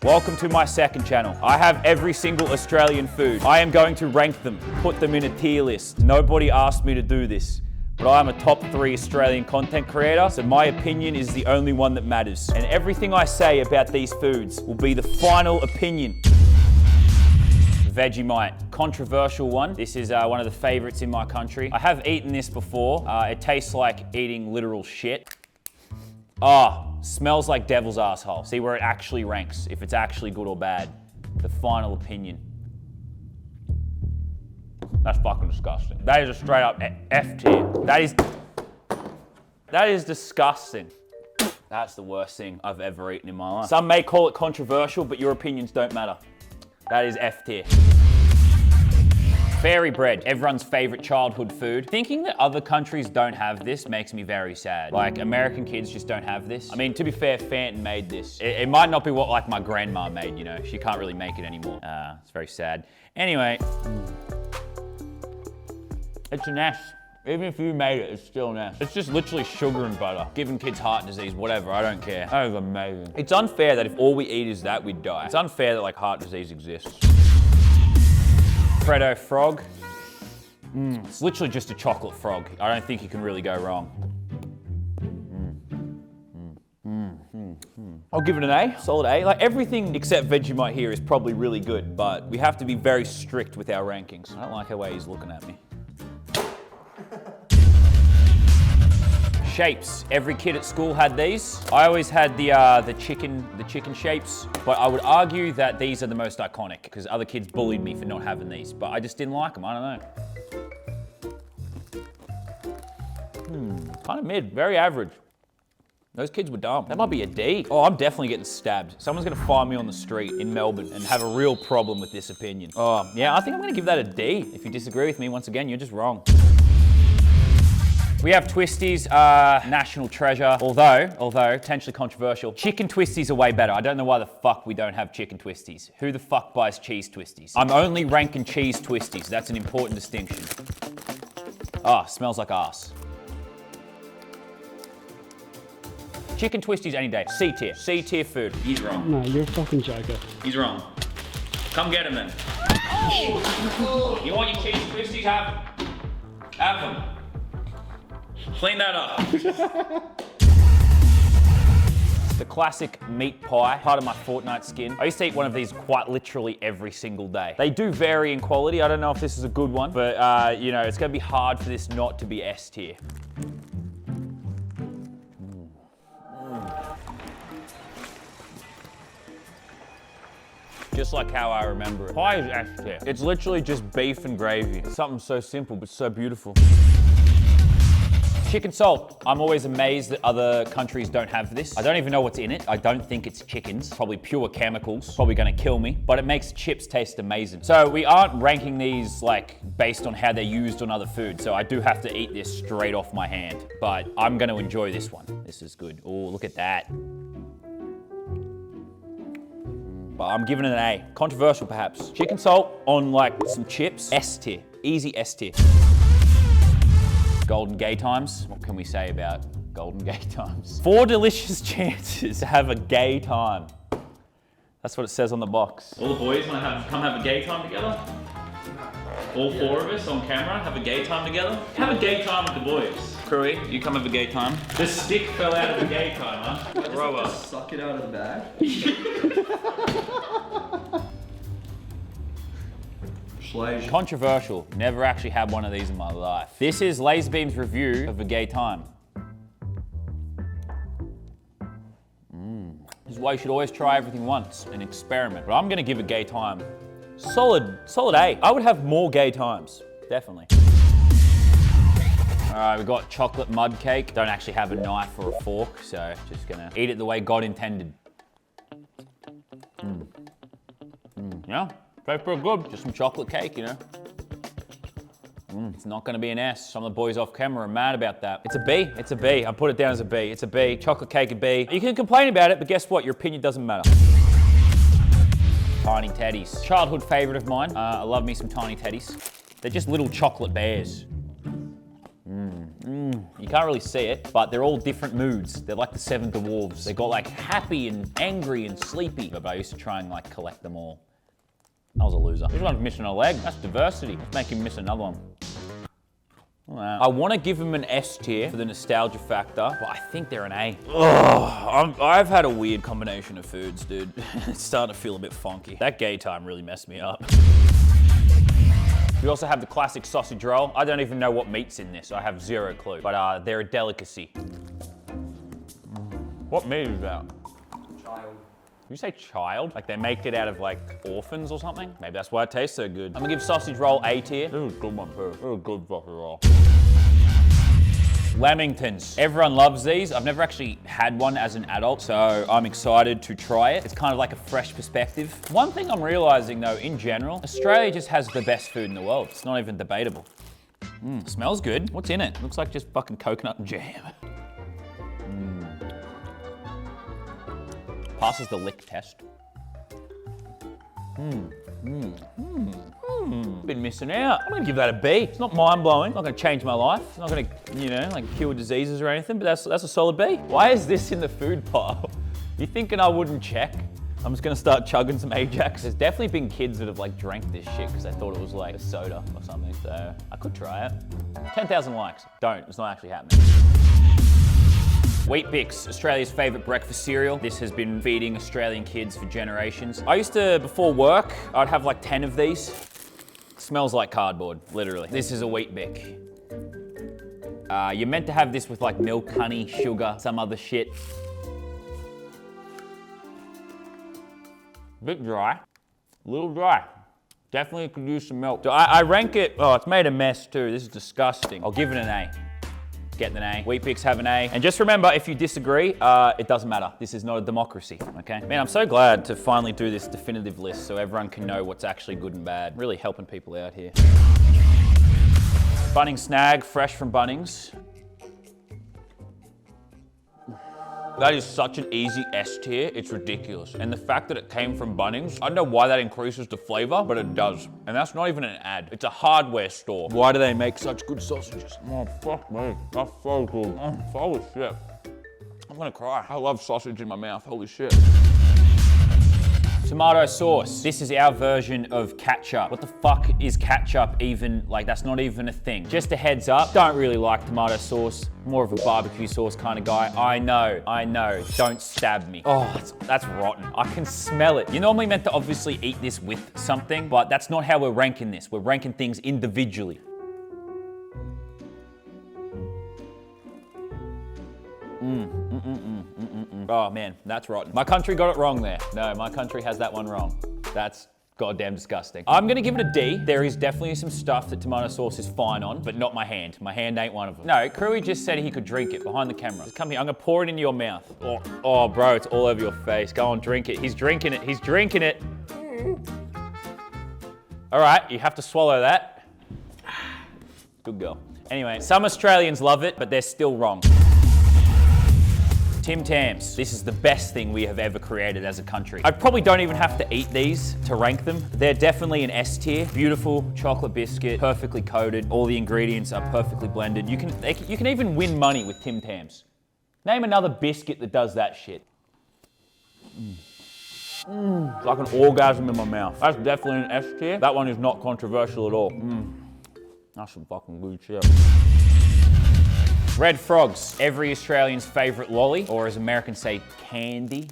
Welcome to my second channel. I have every single Australian food. I am going to rank them, put them in a tier list. Nobody asked me to do this, but I'm a top 3 Australian content creator, so my opinion is the only one that matters. And everything I say about these foods will be the final opinion. Vegemite, controversial one. This is one of the favorites in my country. I have eaten this before. It tastes like eating literal shit. Smells like devil's asshole. See where it actually ranks, if it's actually good or bad. The final opinion. That's fucking disgusting. That is a straight up F tier. That is disgusting. That's the worst thing I've ever eaten in my life. Some may call it controversial, but your opinions don't matter. That is F tier. Fairy bread, everyone's favorite childhood food. Thinking that other countries don't have this makes me very sad. Like, American kids just don't have this. I mean, to be fair, Fenton made this. It might not be what like my grandma made, you know? She can't really make it anymore. It's very sad. Anyway, it's an S. Even if you made it, it's still an S. It's just literally sugar and butter. Giving kids heart disease, whatever, I don't care. That is amazing. It's unfair that if all we eat is that, we'd die. It's unfair that like heart disease exists. Freddo frog. It's literally just a chocolate frog. I don't think you can really go wrong. I'll give it an A, solid A. Like everything except Vegemite here is probably really good, but we have to be very strict with our rankings. I don't like the way he's looking at me. Shapes. Every kid at school had these. I always had the chicken shapes, but I would argue that these are the most iconic because other kids bullied me for not having these, but I just didn't like them. I don't know. Kind of mid, very average. Those kids were dumb. That might be a D. Oh, I'm definitely getting stabbed. Someone's gonna find me on the street in Melbourne and have a real problem with this opinion. Oh, yeah, I think I'm gonna give that a D. If you disagree with me, once again, you're just wrong. We have Twisties, national treasure, although potentially controversial. Chicken Twisties are way better. I don't know why the fuck we don't have chicken Twisties. Who the fuck buys cheese Twisties? I'm only ranking cheese Twisties. That's an important distinction. Smells like ass. Chicken Twisties any day. C tier. C tier food. He's wrong. No, you're a fucking joker. He's wrong. Come get him then. You want your cheese Twisties? Have them. Clean that up. The classic meat pie, part of my Fortnite skin. I used to eat one of these quite literally every single day. They do vary in quality. I don't know if this is a good one, but you know, it's gonna be hard for this not to be S tier. Just like how I remember it. Pie is S tier. It's literally just beef and gravy. Something so simple, but so beautiful. Chicken salt. I'm always amazed that other countries don't have this. I don't even know what's in it. I don't think it's chickens. Probably pure chemicals. Probably gonna kill me, but it makes chips taste amazing. So we aren't ranking these like based on how they're used on other food. So I do have to eat this straight off my hand, but I'm gonna enjoy this one. This is good. Oh, look at that. But I'm giving it an A. Controversial perhaps. Chicken salt on like some chips. S tier. Easy S tier. Golden gay times. What can we say about golden gay times? 4 delicious chances to have a gay time. That's what it says on the box. All the boys want to come have a gay time together? All 4 of us on camera have a gay time together? Have a gay time with the boys. Crewy, you come have a gay time. The stick fell out of the gay time, huh? Grow up. Suck it out of the bag. Controversial. Never actually had one of these in my life. This is Laserbeam's review of a gay time. This is why you should always try everything once and experiment. But I'm gonna give a gay time solid A. I would have more gay times, definitely. All right, we got chocolate mud cake. Don't actually have a knife or a fork, so just gonna eat it the way God intended. Yeah. Tastes pretty good. Just some chocolate cake, you know. It's not gonna be an S. Some of the boys off camera are mad about that. It's a B, it's a B. I put it down as a B. It's a B, chocolate cake a B. You can complain about it, but guess what? Your opinion doesn't matter. Tiny Teddies. Childhood favorite of mine. I love me some Tiny Teddies. They're just little chocolate bears. You You can't really see it, but they're all different moods. They're like the 7 dwarves. They got like happy and angry and sleepy. But I used to try and like collect them all. I was a loser. This one's missing a leg. That's diversity. Let's make him miss another one. Wow. I want to give him an S tier for the nostalgia factor, but I think they're an A. Oh, I've had a weird combination of foods, dude. It's starting to feel a bit funky. That gay time really messed me up. We also have the classic sausage roll. I don't even know what meat's in this. I have zero clue, but they're a delicacy. What meat is that? Child. Did you say child? Like they make it out of like orphans or something? Maybe that's why it tastes so good. I'm gonna give sausage roll A tier. This is a good one too. This is a good sausage roll. Lamingtons. Everyone loves these. I've never actually had one as an adult, so I'm excited to try it. It's kind of like a fresh perspective. One thing I'm realizing though, in general, Australia just has the best food in the world. It's not even debatable. Smells good. What's in it? Looks like just fucking coconut and jam. Passes the lick test. Been missing out. I'm gonna give that a B. It's not mind-blowing. Not gonna change my life. It's not gonna, you know, like cure diseases or anything, but that's a solid B. Why is this in the food pile? You thinking I wouldn't check? I'm just gonna start chugging some Ajax. There's definitely been kids that have like drank this shit because they thought it was like a soda or something, so I could try it. 10,000 likes. Don't, it's not actually happening. Wheat Bix, Australia's favourite breakfast cereal. This has been feeding Australian kids for generations. I used to, before work, I'd have like 10 of these. Smells like cardboard, literally. This is a Wheat Bix. You're meant to have this with like milk, honey, sugar, some other shit. Bit dry, a little dry. Definitely could use some milk. So I rank it, oh, it's made a mess too. This is disgusting. I'll give it an A. Get an A. Wheat Bix have an A. And just remember, if you disagree, it doesn't matter. This is not a democracy, okay? Man, I'm so glad to finally do this definitive list so everyone can know what's actually good and bad. Really helping people out here. Bunnings Snag, fresh from Bunnings. That is such an easy S tier, it's ridiculous. And the fact that it came from Bunnings, I don't know why that increases the flavor, but it does. And that's not even an ad, it's a hardware store. Why do they make such good sausages? Oh, fuck me, that's so good. Holy shit. I'm gonna cry. I love sausage in my mouth, holy shit. Tomato sauce. This is our version of ketchup. What the fuck is ketchup even, like that's not even a thing. Just a heads up, don't really like tomato sauce. More of a barbecue sauce kind of guy. I know, don't stab me. Oh, that's rotten. I can smell it. You're normally meant to obviously eat this with something, but that's not how we're ranking this. We're ranking things individually. Oh man, that's rotten. My country got it wrong there. No, my country has that one wrong. That's goddamn disgusting. I'm gonna give it a D. There is definitely some stuff that tomato sauce is fine on, but not my hand. My hand ain't one of them. No, Crewy just said he could drink it behind the camera. Just come here, I'm gonna pour it into your mouth. Oh bro, it's all over your face. Go on, drink it. He's drinking it, he's drinking it. All right, you have to swallow that. Good girl. Anyway, some Australians love it, but they're still wrong. Tim Tams. This is the best thing we have ever created as a country. I probably don't even have to eat these to rank them. They're definitely an S tier. Beautiful chocolate biscuit, perfectly coated. All the ingredients are perfectly blended. You can even win money with Tim Tams. Name another biscuit that does that shit. It's like an orgasm in my mouth. That's definitely an S tier. That one is not controversial at all. That's some fucking good shit. Red Frogs, every Australian's favourite lolly, or as Americans say, candy.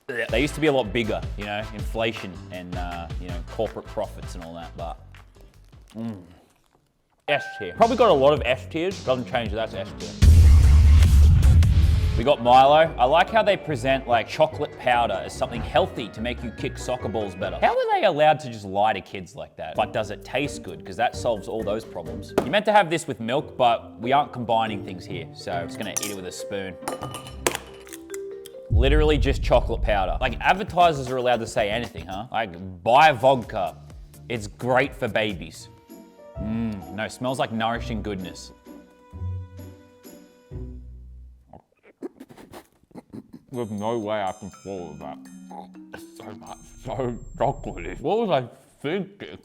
They used to be a lot bigger, you know, inflation and, you know, corporate profits and all that, but S tier. Probably got a lot of S tiers, doesn't change, that's S tier. We got Milo. I like how they present like chocolate powder as something healthy to make you kick soccer balls better. How are they allowed to just lie to kids like that? But does it taste good? Because that solves all those problems. You're meant to have this with milk, but we aren't combining things here. So I'm just gonna eat it with a spoon. Literally just chocolate powder. Like advertisers are allowed to say anything, huh? Like buy vodka. It's great for babies. No, smells like nourishing goodness. There's no way I can swallow that. It's so much, so chocolatey. What was I thinking?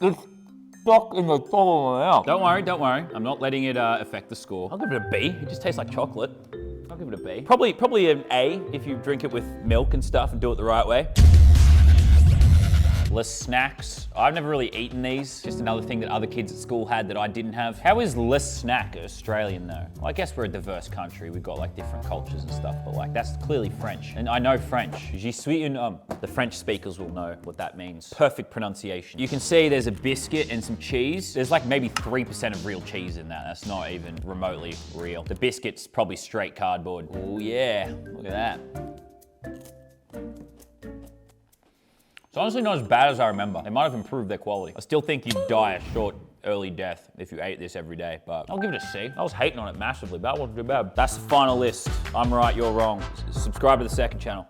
stuck in the top of my mouth. Don't worry. I'm not letting it affect the score. I'll give it a B. It just tastes like chocolate. I'll give it a B. Probably an A if you drink it with milk and stuff and do it the right way. Les Snacks. I've never really eaten these. Just another thing that other kids at school had that I didn't have. How is Les Snack Australian though? Well, I guess we're a diverse country. We've got like different cultures and stuff, but like that's clearly French. And I know French. Je suis un The French speakers will know what that means. Perfect pronunciation. You can see there's a biscuit and some cheese. There's like maybe 3% of real cheese in that. That's not even remotely real. The biscuit's probably straight cardboard. Oh yeah, look at that. It's honestly not as bad as I remember. They might have improved their quality. I still think you'd die a short, early death if you ate this every day, but I'll give it a C. I was hating on it massively, but that wasn't too bad. That's the final list. I'm right, you're wrong. Subscribe to the second channel.